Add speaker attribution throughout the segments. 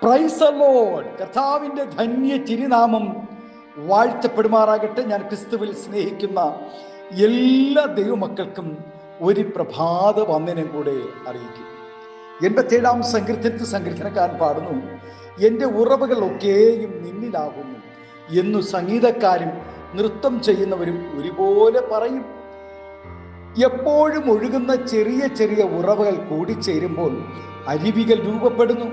Speaker 1: Praise the Lord. കർത്താവിൻ്റെ ധന്യ തിരുനാമം വാഴ്ത്തപ്പെടുമാറാകട്ടെ. ഞാൻ ക്രിസ്തുവിൽ സ്നേഹിക്കുന്ന എല്ലാ ദൈവമക്കൾക്കും ഒരു പ്രഭാത വന്ദനം കൂടെ അറിയിക്കും. 87 സങ്കീർത്തനക്കാരൻ പാടുന്നു, എൻ്റെ ഉറവുകളൊക്കെയും നിന്നിലാകുന്നു എന്നു സംഗീതക്കാരും നൃത്തം ചെയ്യുന്നവരും ഒരുപോലെ പറയും. എപ്പോഴും ഒഴുകുന്ന ചെറിയ ചെറിയ ഉറവുകൾ കൂടിച്ചേരുമ്പോൾ അരുവികൾ രൂപപ്പെടുന്നു.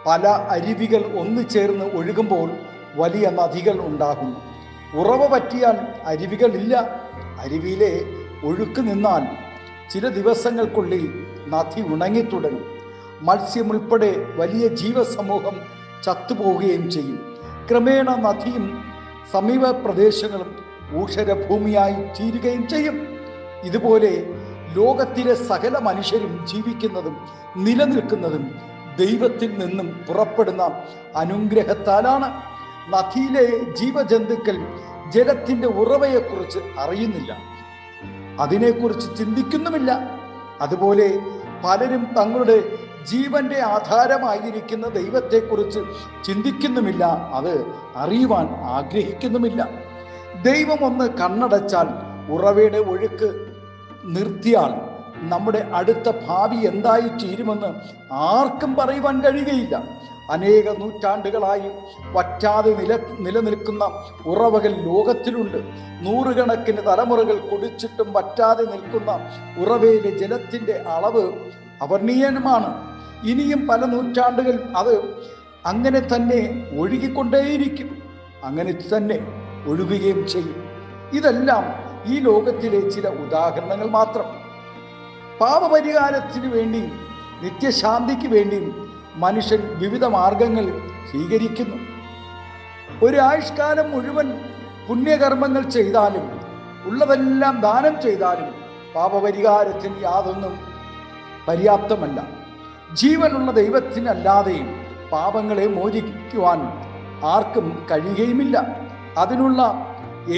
Speaker 1: പല അരുവികൾ ഒന്നു ചേർന്ന് ഒഴുകുമ്പോൾ വലിയ നദികൾ ഉണ്ടാകുന്നു. ഉറവ പറ്റിയാൽ അരുവികളില്ല. അരുവിയിലെ ഒഴുക്ക് നിന്നാൽ ചില ദിവസങ്ങൾക്കുള്ളിൽ നദി ഉണങ്ങിത്തുടങ്ങും. മത്സ്യമുൾപ്പെടെ വലിയ ജീവസമൂഹം ചത്തുപോവുകയും ചെയ്യും. ക്രമേണ നദിയും സമീപ പ്രദേശങ്ങളും ഊഷരഭൂമിയായി തീരുകയും ചെയ്യും. ഇതുപോലെ ലോകത്തിലെ സകല മനുഷ്യരും ജീവിക്കുന്നതും നിലനിൽക്കുന്നതും ദൈവത്തിൽ നിന്നും പുറപ്പെടുന്ന അനുഗ്രഹത്താലാണ്. നദിയിലെ ജീവജന്തുക്കൾ ജലത്തിൻ്റെ ഉറവയെക്കുറിച്ച് അറിയുന്നില്ല, അതിനെക്കുറിച്ച് ചിന്തിക്കുന്നുമില്ല. അതുപോലെ പലരും തങ്ങളുടെ ജീവന്റെ ആധാരമായിരിക്കുന്ന ദൈവത്തെക്കുറിച്ച് ചിന്തിക്കുന്നുമില്ല, അത് അറിയുവാൻ ആഗ്രഹിക്കുന്നുമില്ല. ദൈവം ഒന്ന് കണ്ണടച്ചാൽ, ഉറവയുടെ ഒഴുക്ക് നിർത്തിയാൽ നമ്മുടെ അടുത്ത ഭാവി എന്തായി തീരുമെന്ന് ആർക്കും പറയുവാൻ കഴിയുകയില്ല. അനേക നൂറ്റാണ്ടുകളായി വറ്റാതെ നിലനിൽക്കുന്ന ഉറവകൾ ലോകത്തിലുണ്ട്. നൂറുകണക്കിന് തലമുറകൾ കുടിച്ചിട്ടും വറ്റാതെ നിൽക്കുന്ന ഉറവയിലെ ജലത്തിൻ്റെ അളവ് അവർണ്ണീയമാണ്. ഇനിയും പല നൂറ്റാണ്ടുകൾ അത് അങ്ങനെ തന്നെ ഒഴുകിക്കൊണ്ടേയിരിക്കും, അങ്ങനെ തന്നെ ഒഴുകുകയും ചെയ്യും. ഇതെല്ലാം ഈ ലോകത്തിലെ ചില ഉദാഹരണങ്ങൾ മാത്രം. പാപപരിഹാരത്തിന് വേണ്ടിയും നിത്യശാന്തിക്ക് വേണ്ടിയും മനുഷ്യൻ വിവിധ മാർഗങ്ങൾ സ്വീകരിക്കുന്നു. ഒരായുഷ്കാലം മുഴുവൻ പുണ്യകർമ്മങ്ങൾ ചെയ്താലും ഉള്ളതെല്ലാം ദാനം ചെയ്താലും പാപപരിഹാരത്തിന് യാതൊന്നും പര്യാപ്തമല്ല. ജീവനുള്ള ദൈവത്തിനല്ലാതെയും പാപങ്ങളെ മോചിക്കുവാൻ ആർക്കും കഴിയുകയുമില്ല. അതിനുള്ള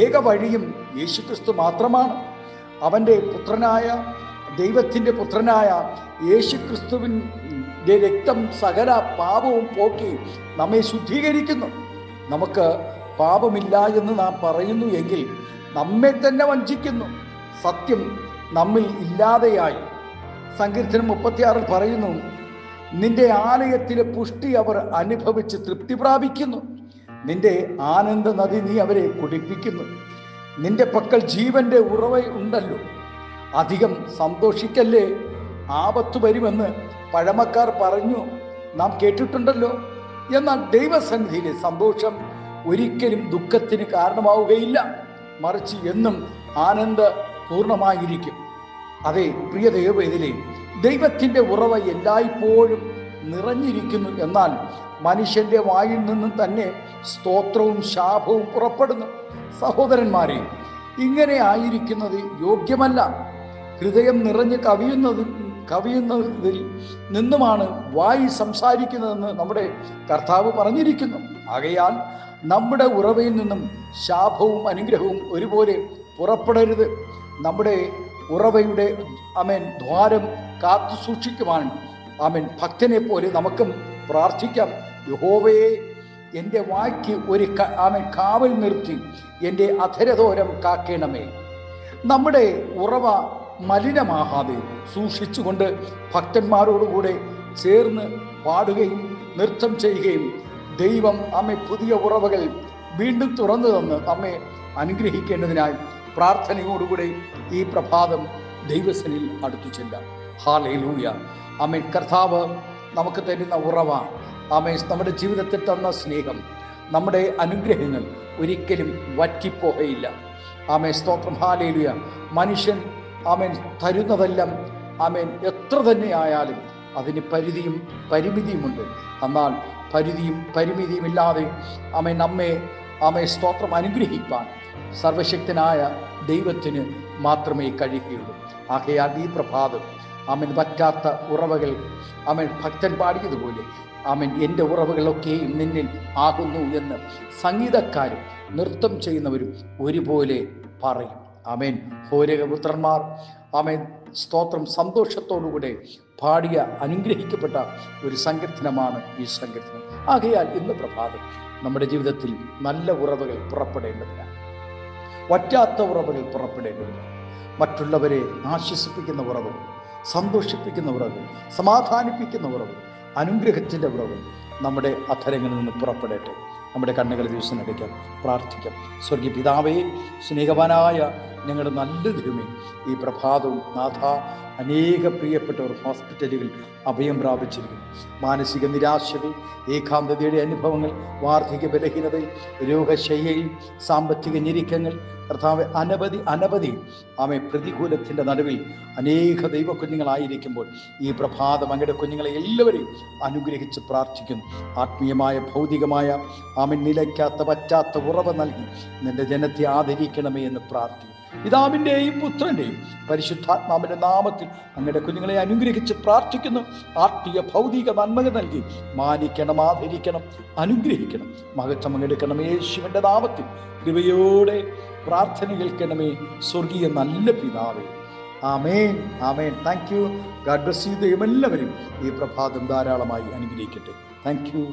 Speaker 1: ഏക വഴിയും യേശുക്രിസ്തു മാത്രമാണ്. അവൻ്റെ പുത്രനായ ദൈവത്തിൻ്റെ പുത്രനായ യേശുക്രിസ്തുവിൻ്റെ രക്തം സകല പാപവും പോക്കി നമ്മെ ശുദ്ധീകരിക്കുന്നു. നമുക്ക് പാപമില്ല എന്ന് നാം പറയുന്നു എങ്കിൽ നമ്മെ തന്നെ വഞ്ചിക്കുന്നു. സത്യം നമ്മിൽ ഇല്ലാതെയായി. സങ്കീർത്തനം 36 പറയുന്നു, നിന്റെ ആലയത്തിലെ പുഷ്ടി അവർ അനുഭവിച്ച് തൃപ്തി പ്രാപിക്കുന്നു. നിന്റെ ആനന്ദ നദി നീ അവരെ കുടിപ്പിക്കുന്നു. നിന്റെ പക്കൽ ജീവന്റെ ഉറവ ഉണ്ടല്ലോ, അധികം സന്തോഷിക്കല്ലേ, ആപത്ത് വരുമെന്ന് പഴമക്കാർ പറഞ്ഞു, നാം കേട്ടിട്ടുണ്ടല്ലോ. എന്നാൽ ദൈവസന്നിധിയിലെ സന്തോഷം ഒരിക്കലും ദുഃഖത്തിന് കാരണമാവുകയില്ല, മറിച്ച് എന്നും ആനന്ദപൂർണമായിരിക്കും. അതെ പ്രിയ ദൈവവേദിലെ, ദൈവത്തിൻ്റെ ഉറവ എല്ലായ്പ്പോഴും നിറഞ്ഞിരിക്കുന്നു. എന്നാൽ മനുഷ്യന്റെ വായിൽ നിന്നും തന്നെ സ്തോത്രവും ശാപവും പുറപ്പെടുന്നു. സഹോദരന്മാരെ, ഇങ്ങനെ ആയിരിക്കുന്നത് യോഗ്യമല്ല. ഹൃദയം നിറഞ്ഞ് കവിയുന്നതിൽ നിന്നുമാണ് വായി സംസാരിക്കുന്നതെന്ന് നമ്മുടെ കർത്താവ് പറഞ്ഞിരിക്കുന്നു. ആകയാൽ നമ്മുടെ ഉറവയിൽ നിന്നും ശാപവും അനുഗ്രഹവും ഒരുപോലെ പുറപ്പെടരുത്. നമ്മുടെ ഉറവയുടെ ദ്വാരം കാത്തു സൂക്ഷിക്കുവാൻ ഭക്തനെ പോലെ നമുക്കും പ്രാർത്ഥിക്കാം. യഹോവയെ, എൻ്റെ വായ്ക്ക് ഒരു കാവൽ നിർത്തി എൻ്റെ അധരദോരം കാക്കേണമേ. നമ്മുടെ ഉറവ മലിനമാകാതെ സൂക്ഷിച്ചുകൊണ്ട് ഭക്തന്മാരോടുകൂടെ ചേർന്ന് പാടുകയും നൃത്തം ചെയ്യുകയും ദൈവം പുതിയ ഉറവകൾ വീണ്ടും തുറന്നു തന്ന് നമ്മെ അനുഗ്രഹിക്കേണ്ടതിനായി പ്രാർത്ഥനയോടുകൂടെ ഈ പ്രഭാതം ദൈവസനിൽ അടുത്തു ചെല്ലാം. ഹല്ലേലൂയ. കർത്താവ് നമുക്ക് തരുന്ന ഉറവ, നമ്മുടെ ജീവിതത്തിൽ തന്ന സ്നേഹം, നമ്മുടെ അനുഗ്രഹങ്ങൾ ഒരിക്കലും വറ്റിപ്പോകയില്ല. സ്തോത്രം. ഹല്ലേലൂയ. മനുഷ്യൻ തരുന്നതെല്ലാം എത്ര തന്നെ ആയാലും അതിന് പരിധിയും പരിമിതിയുമുണ്ട്. എന്നാൽ പരിധിയും പരിമിതിയുമില്ലാതെ നമ്മെ സ്തോത്രം അനുഗ്രഹിക്കാൻ സർവശക്തനായ ദൈവത്തിന് മാത്രമേ കഴിയുകയുള്ളൂ. ആകയാൽ ഈ പ്രഭാതം വറ്റാത്ത ഉറവകൾ ഭക്തൻ പാടിയതുപോലെ എൻ്റെ ഉറവുകളൊക്കെയും നിന്നിൽ ആകുന്നു എന്ന് സംഗീതക്കാരും നൃത്തം ചെയ്യുന്നവരും ഒരുപോലെ പറയും. ഹോരകപുത്രന്മാർ സ്തോത്രം സന്തോഷത്തോടുകൂടെ പാടിയ അനുഗ്രഹിക്കപ്പെട്ട ഒരു സങ്കീർത്തനമാണ് ഈ സങ്കീർത്തനം. ആകയാൽ ഇന്ന് പ്രഭാതം നമ്മുടെ ജീവിതത്തിൽ നല്ല ഉറവകൾ പുറപ്പെടേണ്ടതില്ല, വറ്റാത്ത ഉറവകൾ പുറപ്പെടേണ്ടതില്ല. മറ്റുള്ളവരെ ആശ്വസിപ്പിക്കുന്ന ഉറവുകൾ, സന്തോഷിപ്പിക്കുന്ന ഉറവുകൾ, സമാധാനിപ്പിക്കുന്ന ഉറവുകൾ, അനുഗ്രഹത്തിൻ്റെ ഉറവുകൾ നമ്മുടെ അധരങ്ങളിൽ നിന്ന് പുറപ്പെടട്ടെ. നമ്മുടെ കണ്ണുകൾ ദിവസം അടയ്ക്കാം, പ്രാർത്ഥിക്കാം. സ്വർഗീയ പിതാവേ, സ്നേഹവാനായ ഞങ്ങളുടെ നല്ല ദൈവമേ, ഈ പ്രഭാതവും നാഥ, അനേക പ്രിയപ്പെട്ടവർ ഹോസ്പിറ്റലുകൾ അഭയം പ്രാപിച്ചിരിക്കുന്നു. മാനസിക നിരാശകൾ, ഏകാന്തതയുടെ അനുഭവങ്ങൾ, വാർദ്ധക്യ ബലഹീനതയിൽ, രോഗശയ്യയിൽ, സാമ്പത്തിക ഞെരുക്കങ്ങൾ, കർത്താവ് അനവധി പ്രതികൂലത്തിൻ്റെ നടുവിൽ അനേക ദൈവക്കുഞ്ഞുങ്ങളായിരിക്കുമ്പോൾ ഈ പ്രഭാതം അങ്ങയുടെ കുഞ്ഞുങ്ങളെ എല്ലാവരെയും അനുഗ്രഹിച്ച് പ്രാർത്ഥിക്കുന്നു. ആത്മീയമായ ഭൗതികമായ നിലയ്ക്കാത്ത പറ്റാത്ത ഉറവ നൽകി നിന്റെ ജനത്തെ ആദരിക്കണമേ എന്ന് പ്രാർത്ഥിക്കുന്നു. പിതാവിൻ്റെയും പുത്രൻ്റെയും പരിശുദ്ധാത്മാവിൻ്റെ നാമത്തിൽ അങ്ങയുടെ കുഞ്ഞുങ്ങളെ അനുഗ്രഹിച്ച് പ്രാർത്ഥിക്കുന്നു. ആത്മീയ ഭൗതിക നന്മകൾ നൽകി മാനിക്കണം, ആദരിക്കണം, അനുഗ്രഹിക്കണം. മഹത്വം എടുക്കണം യേശുവിൻ്റെ നാമത്തിൽ. കൃപയോടെ പ്രാർത്ഥന കേൾക്കണമേ സ്വർഗീയ നല്ല പിതാവേ. ആമേൻ, ആമേൻ. Thank you. God bless you. ദൈവം എല്ലാവരും ഈ പ്രഭാതം ധാരാളമായി അനുഗ്രഹിക്കട്ടെ. Thank U.